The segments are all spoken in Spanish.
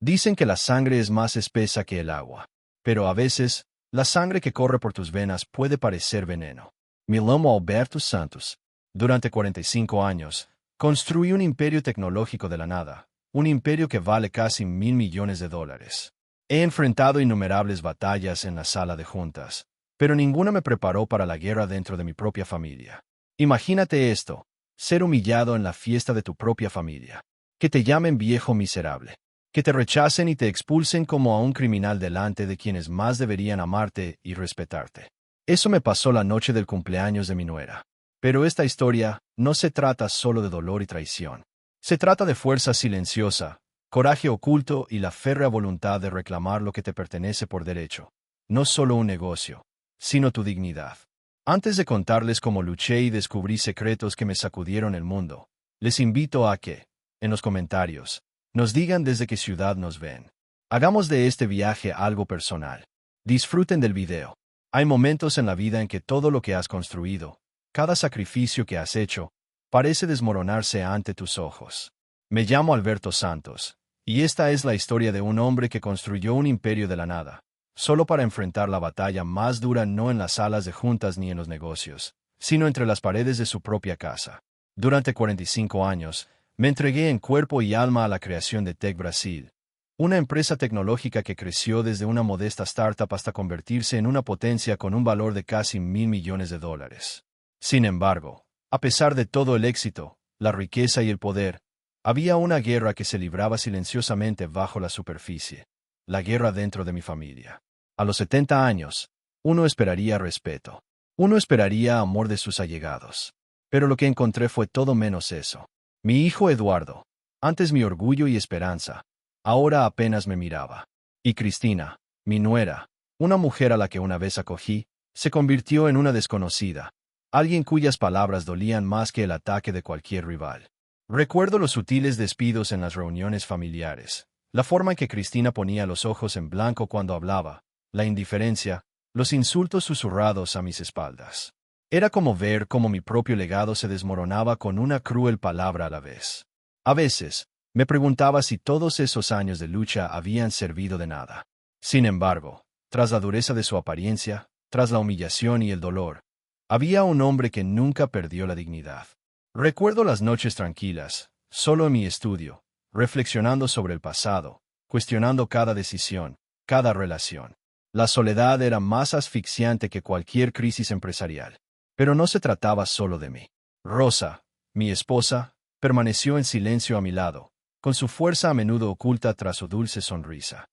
Dicen que la sangre es más espesa que el agua. Pero a veces, la sangre que corre por tus venas puede parecer veneno. Me llamo Alberto Santos. Durante 45 años, construí un imperio tecnológico de la nada, un imperio que vale casi $1.000 millones. He enfrentado innumerables batallas en la sala de juntas, pero ninguna me preparó para la guerra dentro de mi propia familia. Imagínate esto, ser humillado en la fiesta de tu propia familia, que te llamen viejo miserable, que te rechacen y te expulsen como a un criminal delante de quienes más deberían amarte y respetarte. Eso me pasó la noche del cumpleaños de mi nuera. Pero esta historia no se trata solo de dolor y traición. Se trata de fuerza silenciosa, coraje oculto y la férrea voluntad de reclamar lo que te pertenece por derecho. No solo un negocio, sino tu dignidad. Antes de contarles cómo luché y descubrí secretos que me sacudieron el mundo, les invito a que, en los comentarios, nos digan desde qué ciudad nos ven. Hagamos de este viaje algo personal. Disfruten del video. Hay momentos en la vida en que todo lo que has construido, cada sacrificio que has hecho, parece desmoronarse ante tus ojos. Me llamo Alberto Santos, y esta es la historia de un hombre que construyó un imperio de la nada, solo para enfrentar la batalla más dura no en las salas de juntas ni en los negocios, sino entre las paredes de su propia casa. Durante 45 años, me entregué en cuerpo y alma a la creación de Tech Brasil, una empresa tecnológica que creció desde una modesta startup hasta convertirse en una potencia con un valor de casi $1.000 millones. Sin embargo, a pesar de todo el éxito, la riqueza y el poder, había una guerra que se libraba silenciosamente bajo la superficie, la guerra dentro de mi familia. A los 70 años, uno esperaría respeto. Uno esperaría amor de sus allegados. Pero lo que encontré fue todo menos eso. Mi hijo Eduardo, antes mi orgullo y esperanza, ahora apenas me miraba. Y Cristina, mi nuera, una mujer a la que una vez acogí, se convirtió en una desconocida, alguien cuyas palabras dolían más que el ataque de cualquier rival. Recuerdo los sutiles despidos en las reuniones familiares, la forma en que Cristina ponía los ojos en blanco cuando hablaba, la indiferencia, los insultos susurrados a mis espaldas. Era como ver cómo mi propio legado se desmoronaba con una cruel palabra a la vez. A veces, me preguntaba si todos esos años de lucha habían servido de nada. Sin embargo, tras la dureza de su apariencia, tras la humillación y el dolor, había un hombre que nunca perdió la dignidad. Recuerdo las noches tranquilas, solo en mi estudio, reflexionando sobre el pasado, cuestionando cada decisión, cada relación. La soledad era más asfixiante que cualquier crisis empresarial. Pero no se trataba solo de mí. Rosa, mi esposa, permaneció en silencio a mi lado, con su fuerza a menudo oculta tras su dulce sonrisa.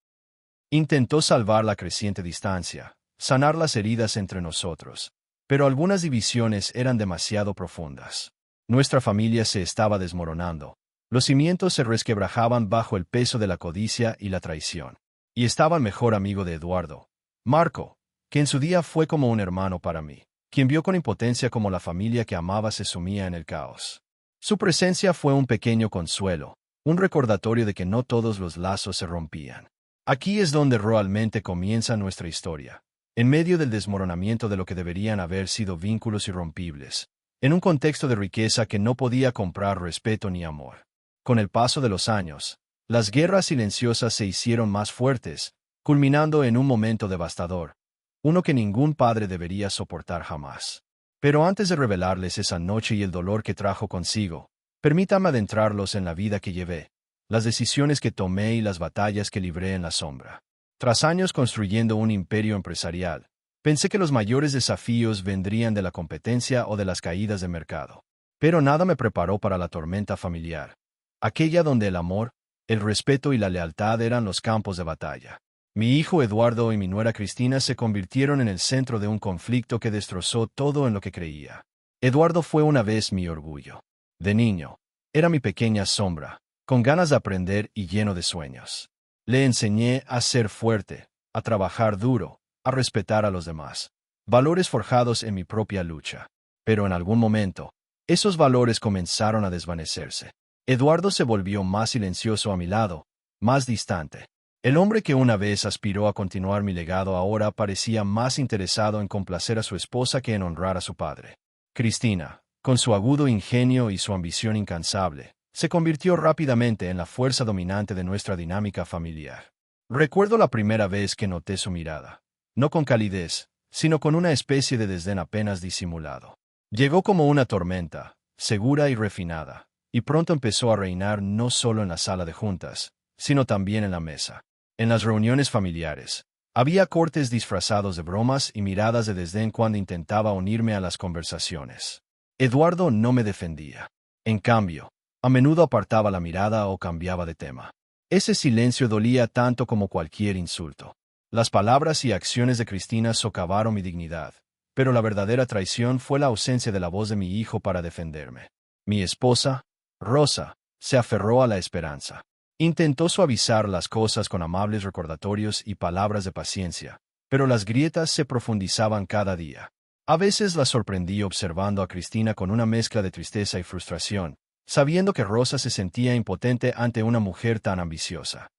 Intentó salvar la creciente distancia, sanar las heridas entre nosotros, pero algunas divisiones eran demasiado profundas. Nuestra familia se estaba desmoronando. Los cimientos se resquebrajaban bajo el peso de la codicia y la traición. Y estaba el mejor amigo de Eduardo, Marco, que en su día fue como un hermano para mí, quien vio con impotencia cómo la familia que amaba se sumía en el caos. Su presencia fue un pequeño consuelo, un recordatorio de que no todos los lazos se rompían. Aquí es donde realmente comienza nuestra historia, en medio del desmoronamiento de lo que deberían haber sido vínculos irrompibles, en un contexto de riqueza que no podía comprar respeto ni amor. Con el paso de los años, las guerras silenciosas se hicieron más fuertes, culminando en un momento devastador, uno que ningún padre debería soportar jamás. Pero antes de revelarles esa noche y el dolor que trajo consigo, permítame adentrarlos en la vida que llevé, las decisiones que tomé y las batallas que libré en la sombra. Tras años construyendo un imperio empresarial, pensé que los mayores desafíos vendrían de la competencia o de las caídas de mercado. Pero nada me preparó para la tormenta familiar, aquella donde el amor, el respeto y la lealtad eran los campos de batalla. Mi hijo Eduardo y mi nuera Cristina se convirtieron en el centro de un conflicto que destrozó todo en lo que creía. Eduardo fue una vez mi orgullo. De niño, era mi pequeña sombra, con ganas de aprender y lleno de sueños. Le enseñé a ser fuerte, a trabajar duro, a respetar a los demás. Valores forjados en mi propia lucha. Pero en algún momento, esos valores comenzaron a desvanecerse. Eduardo se volvió más silencioso a mi lado, más distante. El hombre que una vez aspiró a continuar mi legado ahora parecía más interesado en complacer a su esposa que en honrar a su padre. Cristina, con su agudo ingenio y su ambición incansable, se convirtió rápidamente en la fuerza dominante de nuestra dinámica familiar. Recuerdo la primera vez que noté su mirada, no con calidez, sino con una especie de desdén apenas disimulado. Llegó como una tormenta, segura y refinada, y pronto empezó a reinar no solo en la sala de juntas, sino también en la mesa. En las reuniones familiares, había cortes disfrazados de bromas y miradas de desdén cuando intentaba unirme a las conversaciones. Eduardo no me defendía. En cambio, a menudo apartaba la mirada o cambiaba de tema. Ese silencio dolía tanto como cualquier insulto. Las palabras y acciones de Cristina socavaron mi dignidad, pero la verdadera traición fue la ausencia de la voz de mi hijo para defenderme. Mi esposa, Rosa, se aferró a la esperanza. Intentó suavizar las cosas con amables recordatorios y palabras de paciencia, pero las grietas se profundizaban cada día. A veces la sorprendí observando a Cristina con una mezcla de tristeza y frustración, sabiendo que Rosa se sentía impotente ante una mujer tan ambiciosa.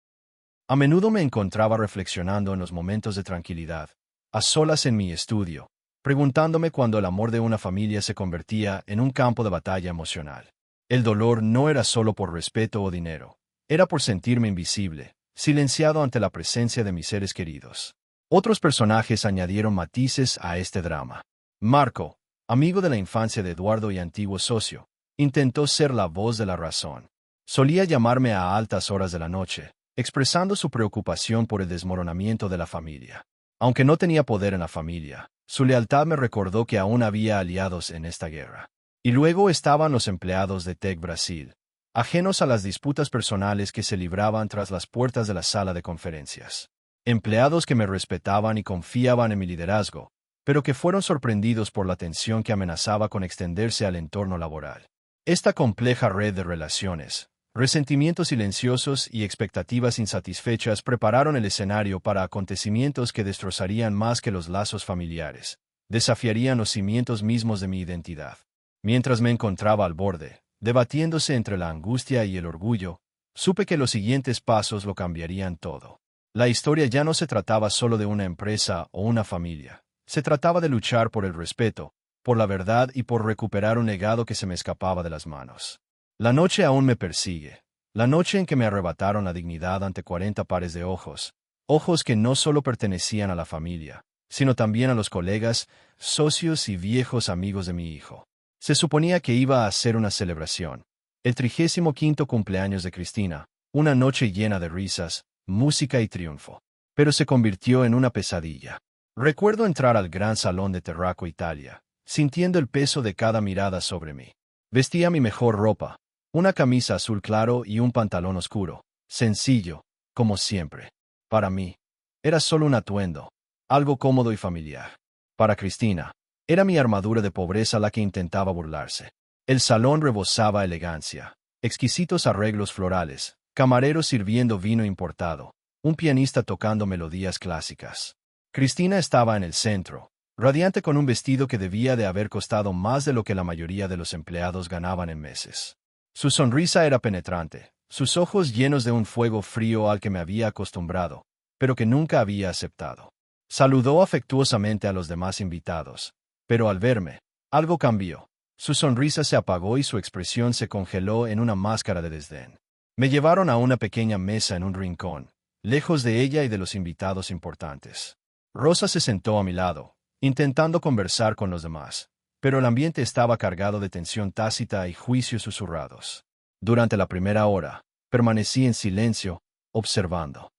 A menudo me encontraba reflexionando en los momentos de tranquilidad, a solas en mi estudio, preguntándome cuándo el amor de una familia se convertía en un campo de batalla emocional. El dolor no era solo por respeto o dinero, era por sentirme invisible, silenciado ante la presencia de mis seres queridos. Otros personajes añadieron matices a este drama. Marco, amigo de la infancia de Eduardo y antiguo socio, intentó ser la voz de la razón. Solía llamarme a altas horas de la noche, expresando su preocupación por el desmoronamiento de la familia. Aunque no tenía poder en la familia, su lealtad me recordó que aún había aliados en esta guerra. Y luego estaban los empleados de Tech Brasil, ajenos a las disputas personales que se libraban tras las puertas de la sala de conferencias. Empleados que me respetaban y confiaban en mi liderazgo, pero que fueron sorprendidos por la tensión que amenazaba con extenderse al entorno laboral. Esta compleja red de relaciones, resentimientos silenciosos y expectativas insatisfechas prepararon el escenario para acontecimientos que destrozarían más que los lazos familiares, desafiarían los cimientos mismos de mi identidad. Mientras me encontraba al borde, debatiéndose entre la angustia y el orgullo, supe que los siguientes pasos lo cambiarían todo. La historia ya no se trataba solo de una empresa o una familia. Se trataba de luchar por el respeto, por la verdad y por recuperar un legado que se me escapaba de las manos. La noche aún me persigue. La noche en que me arrebataron la dignidad ante 40 pares de ojos. Ojos que no solo pertenecían a la familia, sino también a los colegas, socios y viejos amigos de mi hijo. Se suponía que iba a ser una celebración. El 35º cumpleaños de Cristina, una noche llena de risas, música y triunfo. Pero se convirtió en una pesadilla. Recuerdo entrar al gran salón de Terraco, Italia, sintiendo el peso de cada mirada sobre mí. Vestía mi mejor ropa, una camisa azul claro y un pantalón oscuro, sencillo, como siempre. Para mí, era solo un atuendo, algo cómodo y familiar. Para Cristina, era mi armadura de pobreza la que intentaba burlarse. El salón rebosaba elegancia, exquisitos arreglos florales, camareros sirviendo vino importado, un pianista tocando melodías clásicas. Cristina estaba en el centro, radiante con un vestido que debía de haber costado más de lo que la mayoría de los empleados ganaban en meses. Su sonrisa era penetrante, sus ojos llenos de un fuego frío al que me había acostumbrado, pero que nunca había aceptado. Saludó afectuosamente a los demás invitados, pero al verme, algo cambió. Su sonrisa se apagó y su expresión se congeló en una máscara de desdén. Me llevaron a una pequeña mesa en un rincón, lejos de ella y de los invitados importantes. Rosa se sentó a mi lado, intentando conversar con los demás, pero el ambiente estaba cargado de tensión tácita y juicios susurrados. Durante la primera hora, permanecí en silencio, observando.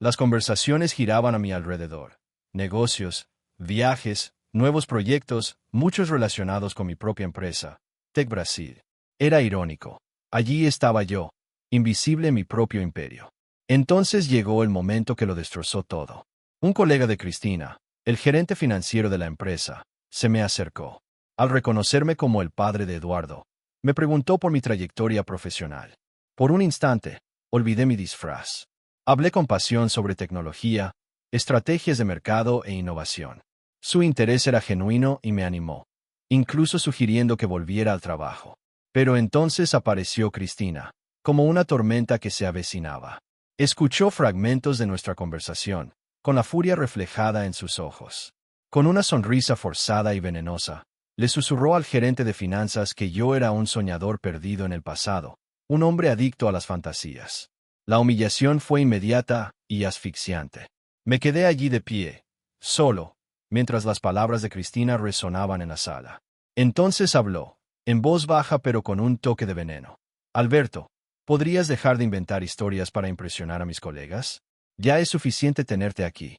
Las conversaciones giraban a mi alrededor. Negocios, viajes, nuevos proyectos, muchos relacionados con mi propia empresa, Tech Brasil. Era irónico. Allí estaba yo, invisible en mi propio imperio. Entonces llegó el momento que lo destrozó todo. Un colega de Cristina, el gerente financiero de la empresa, se me acercó. Al reconocerme como el padre de Eduardo, me preguntó por mi trayectoria profesional. Por un instante, olvidé mi disfraz. Hablé con pasión sobre tecnología, estrategias de mercado e innovación. Su interés era genuino y me animó, incluso sugiriendo que volviera al trabajo. Pero entonces apareció Cristina, como una tormenta que se avecinaba. Escuchó fragmentos de nuestra conversación, con la furia reflejada en sus ojos. Con una sonrisa forzada y venenosa, le susurró al gerente de finanzas que yo era un soñador perdido en el pasado, un hombre adicto a las fantasías. La humillación fue inmediata y asfixiante. Me quedé allí de pie, solo, mientras las palabras de Cristina resonaban en la sala. Entonces habló, en voz baja pero con un toque de veneno. Alberto, ¿podrías dejar de inventar historias para impresionar a mis colegas? Ya es suficiente tenerte aquí.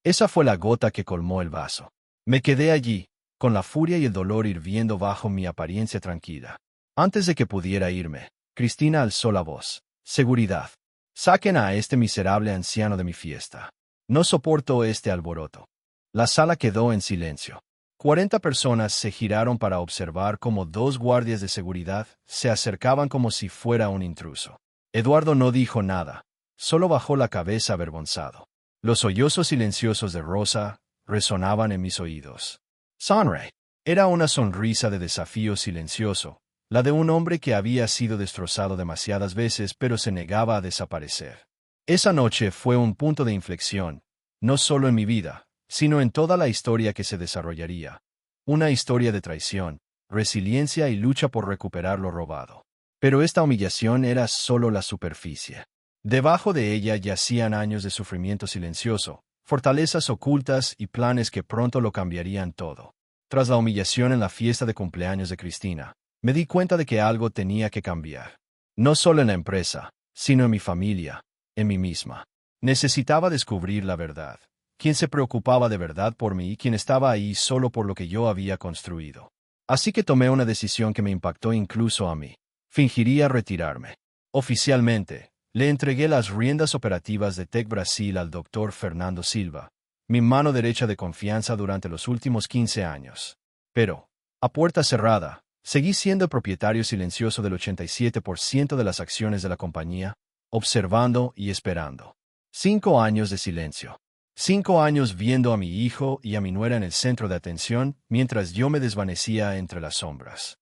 Esa fue la gota que colmó el vaso. Me quedé allí, con la furia y el dolor hirviendo bajo mi apariencia tranquila. Antes de que pudiera irme, Cristina alzó la voz. Seguridad. Saquen a este miserable anciano de mi fiesta. No soporto este alboroto. La sala quedó en silencio. 40 personas se giraron para observar cómo 2 guardias de seguridad se acercaban como si fuera un intruso. Eduardo no dijo nada, solo bajó la cabeza avergonzado. Los sollozos silenciosos de Rosa resonaban en mis oídos. Sonríe. Era una sonrisa de desafío silencioso, la de un hombre que había sido destrozado demasiadas veces pero se negaba a desaparecer. Esa noche fue un punto de inflexión, no solo en mi vida, sino en toda la historia que se desarrollaría. Una historia de traición, resiliencia y lucha por recuperar lo robado. Pero esta humillación era solo la superficie. Debajo de ella yacían años de sufrimiento silencioso, fortalezas ocultas y planes que pronto lo cambiarían todo. Tras la humillación en la fiesta de cumpleaños de Cristina, me di cuenta de que algo tenía que cambiar. No solo en la empresa, sino en mi familia, en mí misma. Necesitaba descubrir la verdad. Quién se preocupaba de verdad por mí y quién estaba ahí solo por lo que yo había construido. Así que tomé una decisión que me impactó incluso a mí. Fingiría retirarme. Oficialmente, le entregué las riendas operativas de Tech Brasil al Dr. Fernando Silva, mi mano derecha de confianza durante los últimos 15 años. Pero, a puerta cerrada, seguí siendo el propietario silencioso del 87% de las acciones de la compañía, observando y esperando. 5 años de silencio. 5 años viendo a mi hijo y a mi nuera en el centro de atención mientras yo me desvanecía entre las sombras.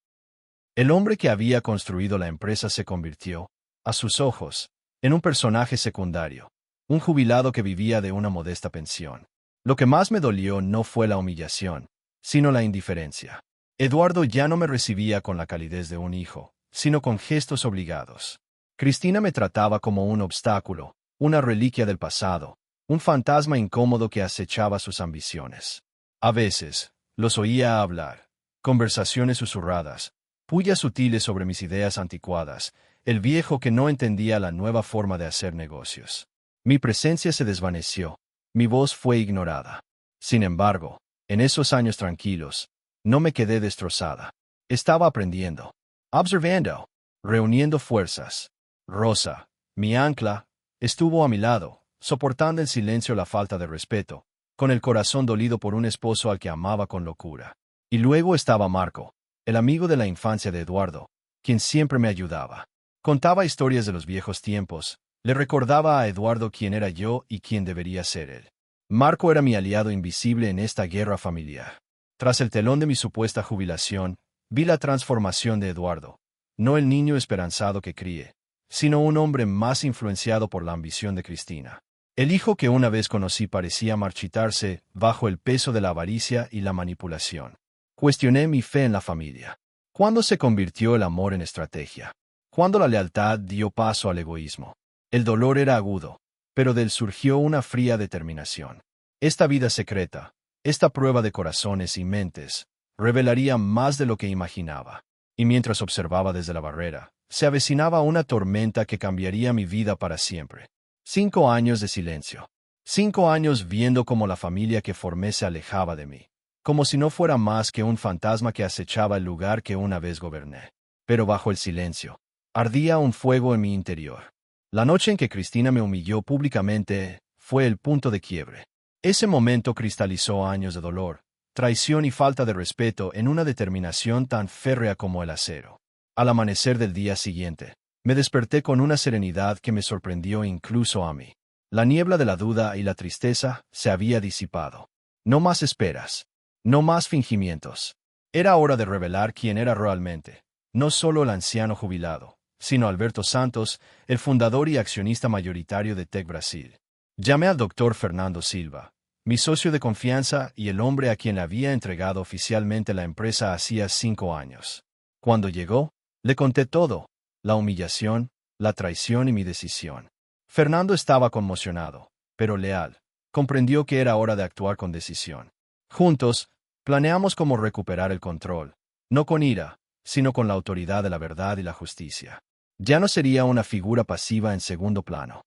El hombre que había construido la empresa se convirtió, a sus ojos, en un personaje secundario, un jubilado que vivía de una modesta pensión. Lo que más me dolió no fue la humillación, sino la indiferencia. Eduardo ya no me recibía con la calidez de un hijo, sino con gestos obligados. Cristina me trataba como un obstáculo, una reliquia del pasado, un fantasma incómodo que acechaba sus ambiciones. A veces, los oía hablar, conversaciones susurradas, pullas sutiles sobre mis ideas anticuadas, el viejo que no entendía la nueva forma de hacer negocios. Mi presencia se desvaneció, mi voz fue ignorada. Sin embargo, en esos años tranquilos, no me quedé destrozada. Estaba aprendiendo, observando, reuniendo fuerzas. Rosa, mi ancla, estuvo a mi lado, soportando en silencio la falta de respeto, con el corazón dolido por un esposo al que amaba con locura. Y luego estaba Marco, el amigo de la infancia de Eduardo, quien siempre me ayudaba. Contaba historias de los viejos tiempos, le recordaba a Eduardo quién era yo y quién debería ser él. Marco era mi aliado invisible en esta guerra familiar. Tras el telón de mi supuesta jubilación, vi la transformación de Eduardo, no el niño esperanzado que críe, sino un hombre más influenciado por la ambición de Cristina. El hijo que una vez conocí parecía marchitarse bajo el peso de la avaricia y la manipulación. Cuestioné mi fe en la familia. ¿Cuándo se convirtió el amor en estrategia? ¿Cuándo la lealtad dio paso al egoísmo? El dolor era agudo, pero de él surgió una fría determinación. Esta vida secreta, esta prueba de corazones y mentes, revelaría más de lo que imaginaba. Y mientras observaba desde la barrera, se avecinaba una tormenta que cambiaría mi vida para siempre. 5 años de silencio. 5 años viendo cómo la familia que formé se alejaba de mí, como si no fuera más que un fantasma que acechaba el lugar que una vez goberné. Pero bajo el silencio, ardía un fuego en mi interior. La noche en que Cristina me humilló públicamente fue el punto de quiebre. Ese momento cristalizó años de dolor, traición y falta de respeto en una determinación tan férrea como el acero. Al amanecer del día siguiente, me desperté con una serenidad que me sorprendió incluso a mí. La niebla de la duda y la tristeza se había disipado. No más esperas. No más fingimientos. Era hora de revelar quién era realmente, no solo el anciano jubilado, sino Alberto Santos, el fundador y accionista mayoritario de Tech Brasil. Llamé al Dr. Fernando Silva, mi socio de confianza y el hombre a quien había entregado oficialmente la empresa hacía 5 años. Cuando llegó, le conté todo. la humillación, la traición y mi decisión. Fernando estaba conmocionado, pero leal. Comprendió que era hora de actuar con decisión. Juntos, planeamos cómo recuperar el control, no con ira, sino con la autoridad de la verdad y la justicia. Ya no sería una figura pasiva en segundo plano.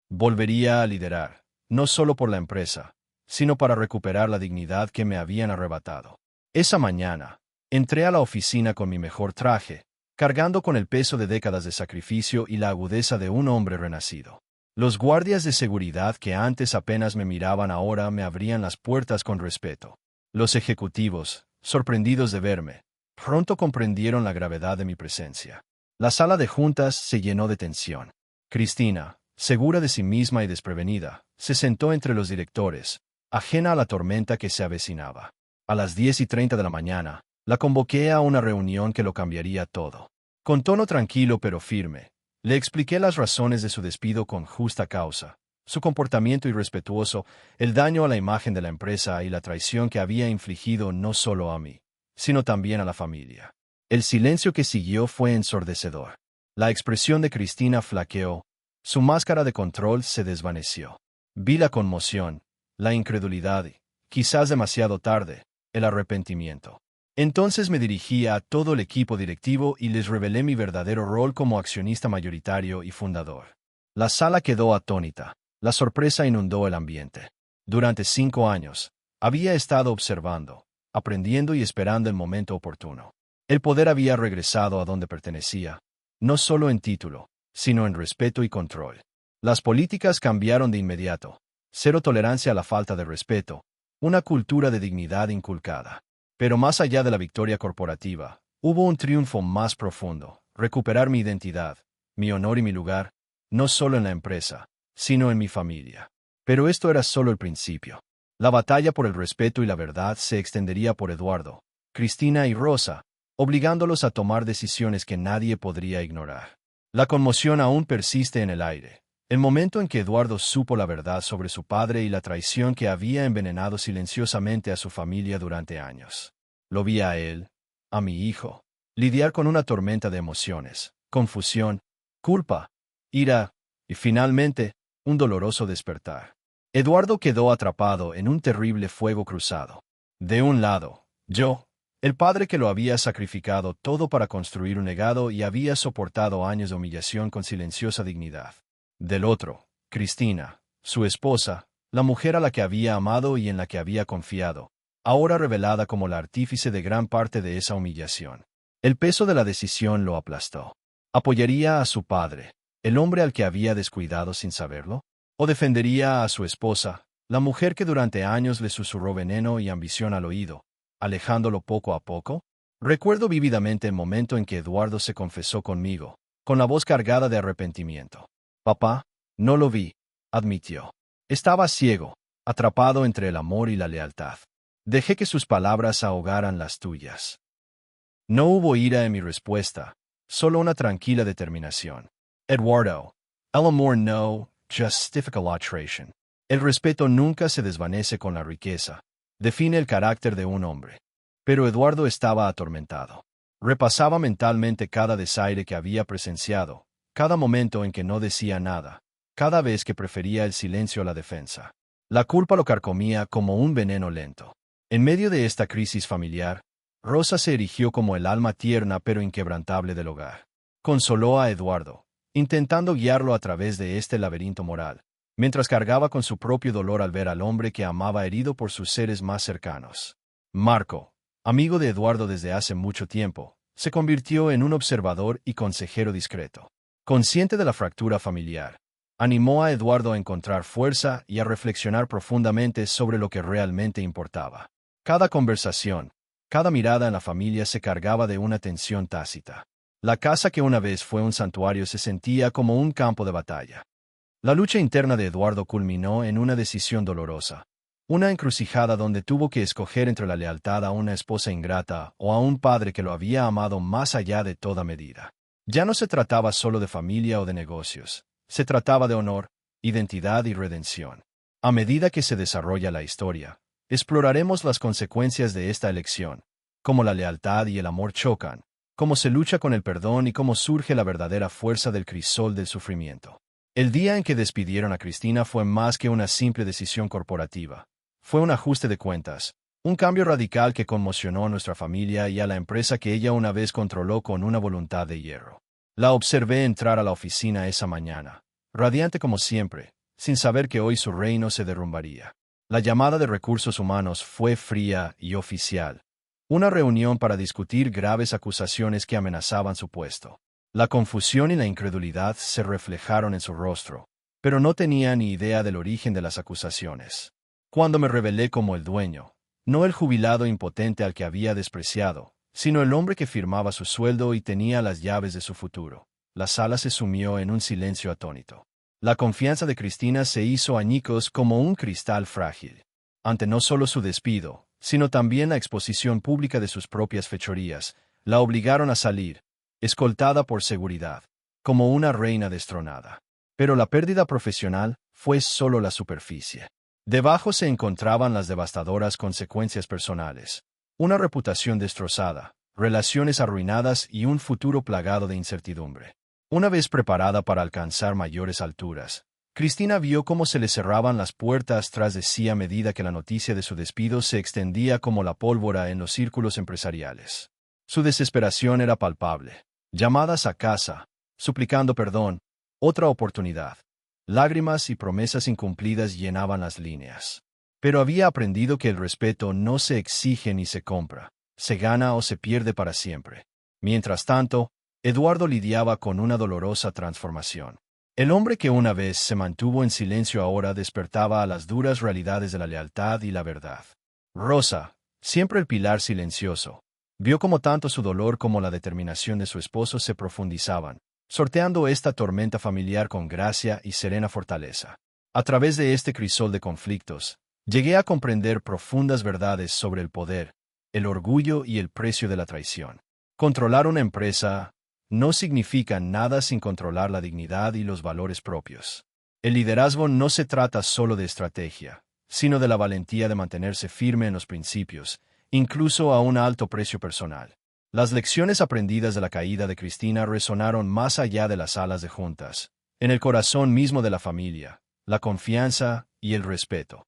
Volvería a liderar, no solo por la empresa, sino para recuperar la dignidad que me habían arrebatado. Esa mañana, entré a la oficina con mi mejor traje, cargando con el peso de décadas de sacrificio y la agudeza de un hombre renacido. Los guardias de seguridad que antes apenas me miraban ahora me abrían las puertas con respeto. Los ejecutivos, sorprendidos de verme, pronto comprendieron la gravedad de mi presencia. La sala de juntas se llenó de tensión. Cristina, segura de sí misma y desprevenida, se sentó entre los directores, ajena a la tormenta que se avecinaba. A las 10:30 de la mañana, la convoqué a una reunión que lo cambiaría todo. Con tono tranquilo pero firme, le expliqué las razones de su despido con justa causa, su comportamiento irrespetuoso, el daño a la imagen de la empresa y la traición que había infligido no solo a mí, sino también a la familia. El silencio que siguió fue ensordecedor. La expresión de Cristina flaqueó, su máscara de control se desvaneció. Vi la conmoción, la incredulidad y, quizás demasiado tarde, el arrepentimiento. Entonces me dirigí a todo el equipo directivo y les revelé mi verdadero rol como accionista mayoritario y fundador. La sala quedó atónita. La sorpresa inundó el ambiente. Durante 5 años, había estado observando, aprendiendo y esperando el momento oportuno. El poder había regresado a donde pertenecía, no solo en título, sino en respeto y control. Las políticas cambiaron de inmediato. Cero tolerancia a la falta de respeto, una cultura de dignidad inculcada. Pero más allá de la victoria corporativa, hubo un triunfo más profundo: recuperar mi identidad, mi honor y mi lugar, no solo en la empresa, sino en mi familia. Pero esto era solo el principio. La batalla por el respeto y la verdad se extendería por Eduardo, Cristina y Rosa, obligándolos a tomar decisiones que nadie podría ignorar. La conmoción aún persiste en el aire. El momento en que Eduardo supo la verdad sobre su padre y la traición que había envenenado silenciosamente a su familia durante años. Lo vi a él, a mi hijo, lidiar con una tormenta de emociones, confusión, culpa, ira, y finalmente, un doloroso despertar. Eduardo quedó atrapado en un terrible fuego cruzado. De un lado, yo, el padre que lo había sacrificado todo para construir un legado y había soportado años de humillación con silenciosa dignidad. Del otro, Cristina, su esposa, la mujer a la que había amado y en la que había confiado, ahora revelada como la artífice de gran parte de esa humillación. El peso de la decisión lo aplastó. ¿Apoyaría a su padre, el hombre al que había descuidado sin saberlo? ¿O defendería a su esposa, la mujer que durante años le susurró veneno y ambición al oído, alejándolo poco a poco? Recuerdo vívidamente el momento en que Eduardo se confesó conmigo, con la voz cargada de arrepentimiento. «Papá, no lo vi», admitió. Estaba ciego, atrapado entre el amor y la lealtad. Dejé que sus palabras ahogaran las tuyas. No hubo ira en mi respuesta, solo una tranquila determinación. Eduardo, el amor no justifica la traición. El respeto nunca se desvanece con la riqueza. Define el carácter de un hombre. Pero Eduardo estaba atormentado. Repasaba mentalmente cada desaire que había presenciado, cada momento en que no decía nada, cada vez que prefería el silencio a la defensa. La culpa lo carcomía como un veneno lento. En medio de esta crisis familiar, Rosa se erigió como el alma tierna pero inquebrantable del hogar. Consoló a Eduardo, intentando guiarlo a través de este laberinto moral, mientras cargaba con su propio dolor al ver al hombre que amaba herido por sus seres más cercanos. Marco, amigo de Eduardo desde hace mucho tiempo, se convirtió en un observador y consejero discreto. Consciente de la fractura familiar, animó a Eduardo a encontrar fuerza y a reflexionar profundamente sobre lo que realmente importaba. Cada conversación, cada mirada en la familia se cargaba de una tensión tácita. La casa que una vez fue un santuario se sentía como un campo de batalla. La lucha interna de Eduardo culminó en una decisión dolorosa, una encrucijada donde tuvo que escoger entre la lealtad a una esposa ingrata o a un padre que lo había amado más allá de toda medida. Ya no se trataba solo de familia o de negocios, se trataba de honor, identidad y redención. A medida que se desarrolla la historia, exploraremos las consecuencias de esta elección, cómo la lealtad y el amor chocan, cómo se lucha con el perdón y cómo surge la verdadera fuerza del crisol del sufrimiento. El día en que despidieron a Cristina fue más que una simple decisión corporativa. Fue un ajuste de cuentas, un cambio radical que conmocionó a nuestra familia y a la empresa que ella una vez controló con una voluntad de hierro. La observé entrar a la oficina esa mañana, radiante como siempre, sin saber que hoy su reino se derrumbaría. La llamada de recursos humanos fue fría y oficial. Una reunión para discutir graves acusaciones que amenazaban su puesto. La confusión y la incredulidad se reflejaron en su rostro, pero no tenía ni idea del origen de las acusaciones. Cuando me revelé como el dueño, no el jubilado impotente al que había despreciado, sino el hombre que firmaba su sueldo y tenía las llaves de su futuro, la sala se sumió en un silencio atónito. La confianza de Cristina se hizo añicos como un cristal frágil. Ante no solo su despido, sino también la exposición pública de sus propias fechorías, la obligaron a salir, escoltada por seguridad, como una reina destronada. Pero la pérdida profesional fue solo la superficie. Debajo se encontraban las devastadoras consecuencias personales. Una reputación destrozada, relaciones arruinadas y un futuro plagado de incertidumbre. Una vez preparada para alcanzar mayores alturas, Cristina vio cómo se le cerraban las puertas tras de sí a medida que la noticia de su despido se extendía como la pólvora en los círculos empresariales. Su desesperación era palpable. Llamadas a casa, suplicando perdón, otra oportunidad. Lágrimas y promesas incumplidas llenaban las líneas. Pero había aprendido que el respeto no se exige ni se compra, se gana o se pierde para siempre. Mientras tanto, Eduardo lidiaba con una dolorosa transformación. El hombre que una vez se mantuvo en silencio ahora despertaba a las duras realidades de la lealtad y la verdad. Rosa, siempre el pilar silencioso, vio cómo tanto su dolor como la determinación de su esposo se profundizaban, sorteando esta tormenta familiar con gracia y serena fortaleza. A través de este crisol de conflictos, llegué a comprender profundas verdades sobre el poder, el orgullo y el precio de la traición. Controlar una empresa no significa nada sin controlar la dignidad y los valores propios. El liderazgo no se trata solo de estrategia, sino de la valentía de mantenerse firme en los principios, incluso a un alto precio personal. Las lecciones aprendidas de la caída de Cristina resonaron más allá de las salas de juntas, en el corazón mismo de la familia, la confianza y el respeto.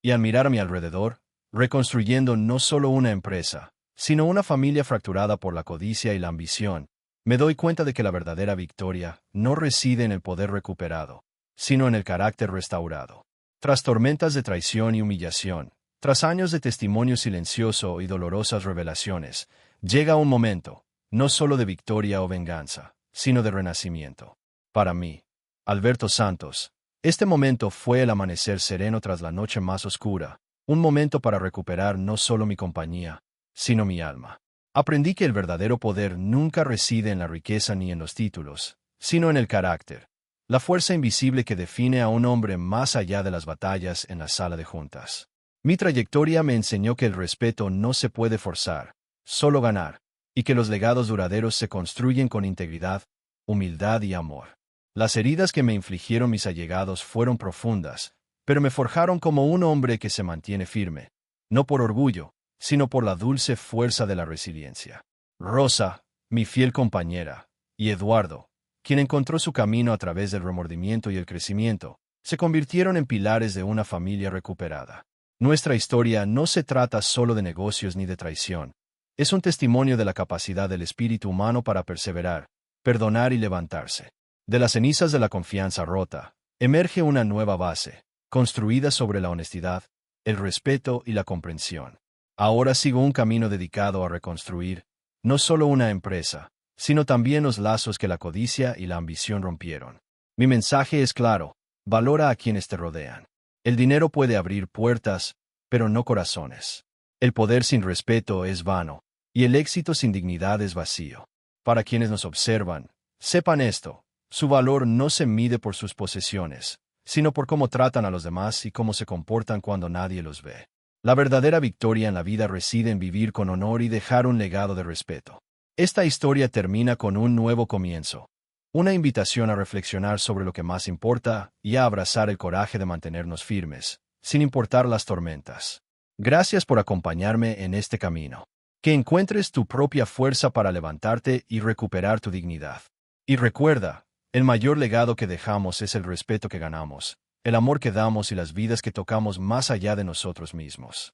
Y al mirar a mi alrededor, reconstruyendo no solo una empresa, sino una familia fracturada por la codicia y la ambición, me doy cuenta de que la verdadera victoria no reside en el poder recuperado, sino en el carácter restaurado. Tras tormentas de traición y humillación, tras años de testimonio silencioso y dolorosas revelaciones, llega un momento, no solo de victoria o venganza, sino de renacimiento. Para mí, Alberto Santos, este momento fue el amanecer sereno tras la noche más oscura, un momento para recuperar no solo mi compañía, sino mi alma. Aprendí que el verdadero poder nunca reside en la riqueza ni en los títulos, sino en el carácter, la fuerza invisible que define a un hombre más allá de las batallas en la sala de juntas. Mi trayectoria me enseñó que el respeto no se puede forzar, solo ganar, y que los legados duraderos se construyen con integridad, humildad y amor. Las heridas que me infligieron mis allegados fueron profundas, pero me forjaron como un hombre que se mantiene firme, no por orgullo, sino por la dulce fuerza de la resiliencia. Rosa, mi fiel compañera, y Eduardo, quien encontró su camino a través del remordimiento y el crecimiento, se convirtieron en pilares de una familia recuperada. Nuestra historia no se trata solo de negocios ni de traición. Es un testimonio de la capacidad del espíritu humano para perseverar, perdonar y levantarse. De las cenizas de la confianza rota, emerge una nueva base, construida sobre la honestidad, el respeto y la comprensión. Ahora sigo un camino dedicado a reconstruir, no solo una empresa, sino también los lazos que la codicia y la ambición rompieron. Mi mensaje es claro: valora a quienes te rodean. El dinero puede abrir puertas, pero no corazones. El poder sin respeto es vano, y el éxito sin dignidad es vacío. Para quienes nos observan, sepan esto: su valor no se mide por sus posesiones, sino por cómo tratan a los demás y cómo se comportan cuando nadie los ve. La verdadera victoria en la vida reside en vivir con honor y dejar un legado de respeto. Esta historia termina con un nuevo comienzo, una invitación a reflexionar sobre lo que más importa y a abrazar el coraje de mantenernos firmes, sin importar las tormentas. Gracias por acompañarme en este camino. Que encuentres tu propia fuerza para levantarte y recuperar tu dignidad. Y recuerda, el mayor legado que dejamos es el respeto que ganamos, el amor que damos y las vidas que tocamos más allá de nosotros mismos.